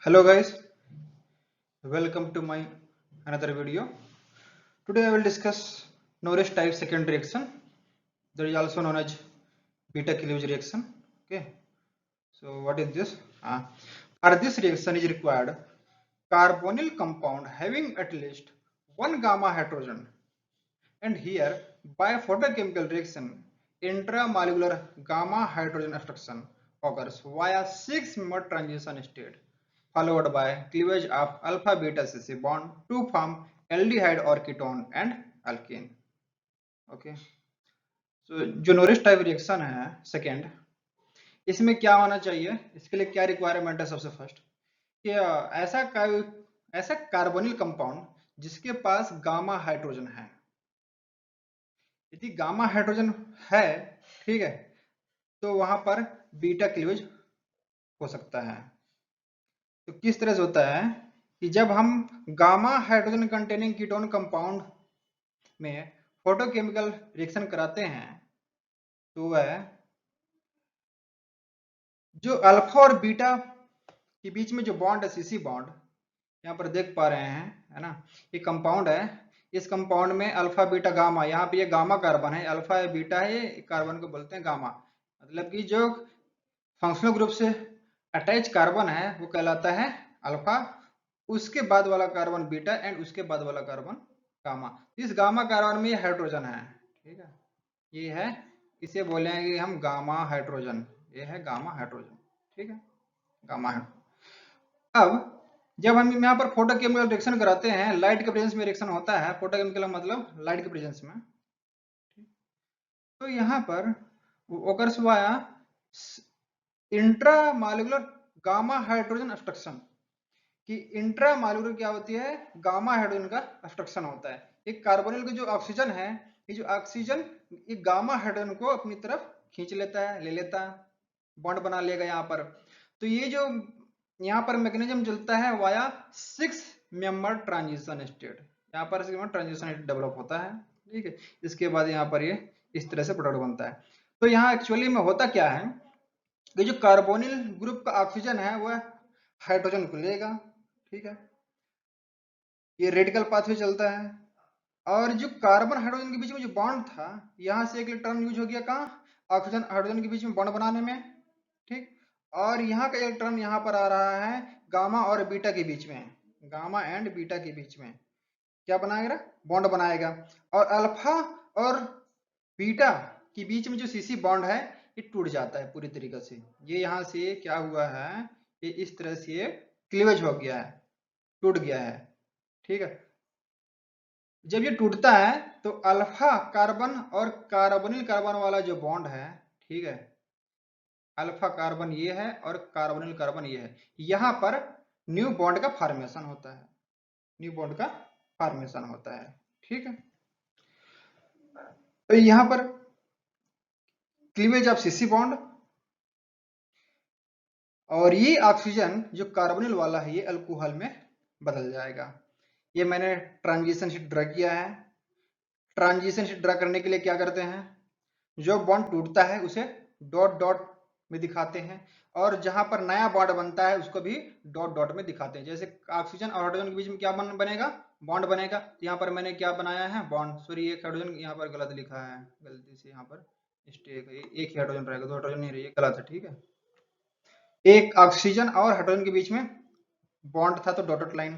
Hello guys, welcome to my another video. Today I will discuss Norris type secondary reaction, that is also known as beta cleavage reaction. Okay, so what is this? For this reaction is required carbonyl compound having at least one gamma hydrogen, and here by photochemical reaction intramolecular gamma hydrogen extraction occurs via 6-member transition state followed by cleavage of alpha beta cc bond to form aldehyde or ketone and alkene. Okay, so जो nourish type reaction है second, इसमें क्या होना चाहिए, इसके लिए क्या requirement है? सबसे फर्स्ट कि ऐसा कार्बोनिल कंपाउंड जिसके पास गामा हाइड्रोजन है। यदि गामा हाइड्रोजन है, ठीक है, तो वहां पर बीटा क्लीवेज हो सकता है। तो किस तरह से होता है कि जब हम gamma hydrogen containing ketone compound में फोटोकेमिकल रिएक्शन कराते हैं तो वह जो अल्फा और बीटा के बीच में जो बॉन्ड है सीसी बॉन्ड, यहाँ पर देख पा रहे हैं, है ना, ये कंपाउंड है। इस कंपाउंड में अल्फा बीटा गामा, यहाँ पे ये गामा कार्बन है, अल्फा या बीटा है, ये कार्बन को बोलते हैं गामा। मतलब कि जो फंक्शनल ग्रुप से अटैच कार्बन है वो कहलाता है अल्फा, उसके बाद वाला कार्बन बीटा एंड उसके बाद वाला कार्बन गामा। इस गामा कार्बन में ये हाइड्रोजन है, ठीक है, ये है, इसे बोलेंगे हम गामा हाइड्रोजन। ये है गामा हाइड्रोजन, ठीक है, गामा हाइड्रोजन। अब जब हम यहाँ पर फोटोकेमिकल रिएक्शन कराते हैं, लाइट के प्रेजेंस में रिएक्शन होता है, फोटोकेमिकल मतलब लाइट के प्रेजेंस में, तो यहाँ पर occurs via intramolecular gamma hydrogen extraction. कि इंट्रामॉलिक्यूलर क्या होती है? गामा हाइड्रोजन का एक्सट्रैक्शन होता है। एक कार्बोनिल का जो ऑक्सीजन है, ये जो ऑक्सीजन ये गामा हाइड्रोजन को अपनी तरफ खींच लेता है, ले लेता है, बॉन्ड बना लेगा यहाँ पर। तो ये जो यहाँ पर मैकेनिज्म चलता है वाया 6-मेंबर ट्रांजिशन स्टेट, यहाँ पर 6 मेंबर ट्रांजिशन स्टेट डेवलप होता है, ठीक है। इसके बाद यहाँ पर ये इस तरह से प्रोडक्ट बनता है। तो यहाँ एक्चुअली में होता क्या है कि जो कार्बोनिल ग्रुप का ऑक्सीजन है वह हाइड्रोजन को लेगा, ठीक है, ये रेडिकल पाथवे चलता है, और जो कार्बन हाइड्रोजन के बीच में जो बॉन्ड था, यहाँ से एक इलेक्ट्रॉन यूज हो गया कहाँ? ऑक्सीजन हाइड्रोजन के बीच में बॉन्ड बनाने में, ठीक, और यहाँ का इलेक्ट्रॉन यहाँ पर आ रहा है गामा और बीटा के बीच में, गामा एंड बीटा के बीच में क्या बनाएगा? बॉन्ड बनाएगा। और अल्फा और बीटा के बीच में जो सीसी बॉन्ड है ये टूट जाता है पूरी तरीके से। ये यहाँ से क्या हुआ है, ये इस तरह से क्लीवेज हो गया है, टूट गया है, ठीक है। जब ये टूटता है तो अल्फा कार्बन और कार्बोनिल कार्बन वाला जो बॉन्ड है, ठीक है, अल्फा कार्बन ये है और कार्बोनिल कार्बन ये है, यहाँ पर न्यू बॉन्ड का फॉर्मेशन होता है, न्यू बॉन्ड का फॉर्मेशन होता है, ठीक है। तो यहाँ पर क्लीवेज ऑफ सीसी बॉन्ड, और ये ऑक्सीजन जो कार्बोनिल वाला है ये अल्कोहल में बदल जाएगा। ये मैंने ट्रांजिशन शीट ड्रा किया है। ट्रांजिशन शीट ड्रा करने के लिए क्या करते हैं, जो बॉन्ड टूटता है उसे डॉट डॉट में दिखाते हैं, और जहां पर नया बॉन्ड बनता है उसको भी डॉट डॉट में दिखाते हैं। जैसे ऑक्सीजन और हाइड्रोजन के बीच में क्या बनेगा? बॉन्ड बनेगा। यहाँ पर मैंने क्या बनाया है? बॉन्ड, सॉरी एक हाइड्रोजन यहाँ पर गलत लिखा है, गलती से यहाँ पर एक ही हाइड्रोजन रहेगा, दो हाइड्रोजन नहीं रही, गलत है, ठीक है। एक ऑक्सीजन और हाइड्रोजन के बीच में बॉन्ड था तो डॉटेड लाइन।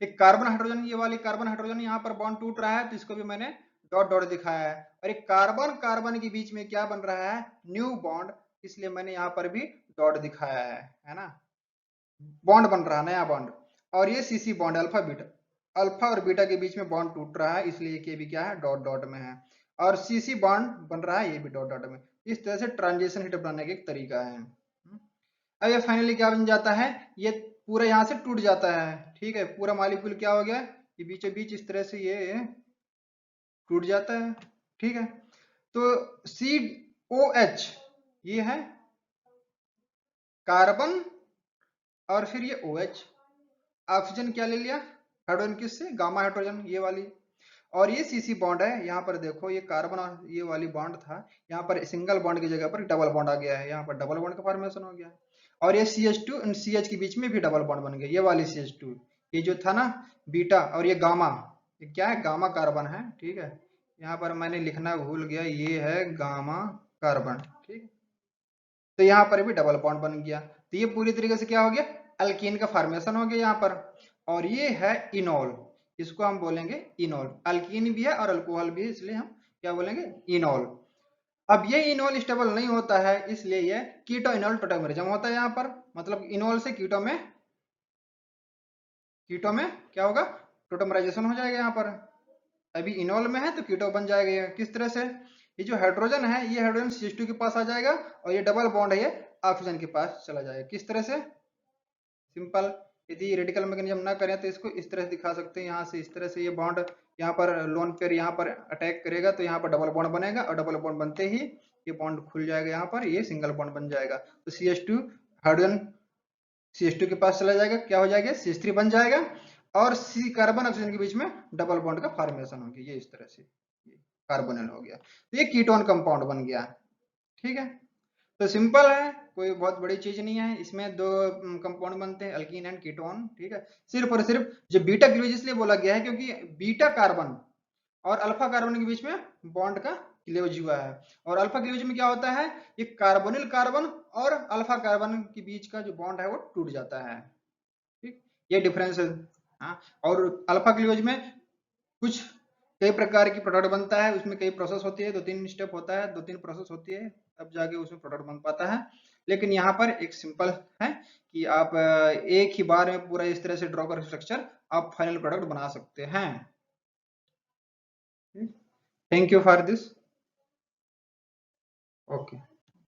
एक कार्बन हाइड्रोजन, ये वाली कार्बन हाइड्रोजन यहाँ पर बॉन्ड टूट रहा है तो इसको भी मैंने डॉट डॉट दिखाया है। और एक कार्बन कार्बन के बीच में क्या बन रहा है? न्यू बॉन्ड, इसलिए मैंने यहाँ पर भी डॉट दिखाया है ना, बॉन्ड बन रहा है, नया बॉन्ड। और ये CC bond alpha beta, alpha और बीटा के बीच में बॉन्ड टूट रहा है, इसलिए ये भी क्या है? डॉट डॉट में है। और सीसी बॉन्ड बन रहा है, ये भी डॉट डॉट में। इस तरह से ट्रांजिशन हीट बनाने का एक तरीका है। अब ये फाइनली क्या बन जाता है? ये पूरा यहाँ से टूट जाता है, ठीक है, पूरा मॉलिक्यूल क्या हो गया, ये बीचों बीच इस तरह से ये टूट जाता है, ठीक है। तो COH ये है कार्बन, और फिर ये OH, ऑक्सीजन क्या ले लिया? हाइड्रोजन, किससे? गामा हाइड्रोजन, ये वाली। और ये सीसी बॉन्ड है, यहाँ पर देखो ये कार्बन और ये वाली बॉन्ड था, यहाँ पर सिंगल बॉन्ड की जगह पर डबल बॉन्ड आ गया है, यहाँ पर डबल बॉन्ड का फॉर्मेशन हो गया है। और ये CH2 एंड CH के बीच में भी डबल बॉन्ड बन गया, ये वाली CH2, ये जो था ना बीटा, और ये गामा, ये क्या है, गामा कार्बन है, ठीक है। यहाँ पर मैंने लिखना भूल गया, ये है गामा कार्बन, ठीक है। तो यहाँ पर भी डबल बॉन्ड बन गया, तो ये पूरी तरीके से क्या हो गया, अल्कीन का फॉर्मेशन हो गया यहाँ पर। और ये है इनोल, इसको हम बोलेंगे इनोल, अल्कीन भी है और अल्कोहल भी है, इसलिए हम क्या बोलेंगे, इनोल। अब ये इनोल स्टेबल नहीं होता है, इसलिए ये कीटो इनोल टोटेमरिज्म होता है यहाँ पर, मतलब इनोल से कीटो में क्या होगा, टोटेमराइजेशन हो जाएगा यहाँ पर। अभी इनोल में है तो कीटो बन जाएगा। ये किस तरह से, ये जो हाइड्रोजन है, ये हाइड्रोजन CH2 के पास आ जाएगा, और ये डबल बॉन्ड है ये ऑक्सीजन के पास चला जाएगा। किस तरह से, सिंपल, यदि रेडिकल मैकेनिज्म ना करें तो इसको इस तरह से दिखा सकते हैं, यहाँ से इस तरह से ये बॉन्ड यहाँ पर लोन पेयर यहाँ पर अटैक करेगा तो यहाँ पर डबल बॉन्ड बनेगा, और डबल बॉन्ड बनते ही ये बॉन्ड खुल जाएगा, यहाँ पर ये सिंगल बॉन्ड बन जाएगा। तो CH2 हाइड्रोजन CH2 के पास चला जाएगा, क्या हो जाएगा, CH3 बन जाएगा, और C कार्बन ऑक्सीजन के बीच में डबल बॉन्ड का फॉर्मेशन हो गया, ये इस तरह से कार्बोनिल हो गया, तो ये कीटोन कंपाउंड बन गया, ठीक है। तो सिंपल है, कोई बहुत बड़ी चीज नहीं है, इसमें दो कंपाउंड बनते हैं, अल्कीन एंड कीटोन, ठीक है। सिर्फ और सिर्फ जो बीटा क्लीवेज इसलिए बोला गया है क्योंकि बीटा कार्बन और अल्फा कार्बन के बीच में बॉन्ड का क्लीवेज हुआ है, और अल्फा क्लीवेज में क्या होता है, ये कार्बोनिल कार्बन और अल्फा कार्बन के बीच का जो बॉन्ड है वो टूट जाता है, ठीक, ये डिफरेंस है। हाँ, और अल्फा क्लीवेज में कुछ कई प्रकार की प्रोडक्ट बनता है, उसमें कई प्रोसेस होती है, 2-3 स्टेप होता है, 2-3 प्रोसेस होती है, तब जाके उसमें प्रोडक्ट बन पाता है। लेकिन यहाँ पर एक सिंपल है कि आप एक ही बार में पूरा इस तरह से ड्रॉ कर स्ट्रक्चर आप फाइनल प्रोडक्ट बना सकते हैं। Thank you for this. Okay.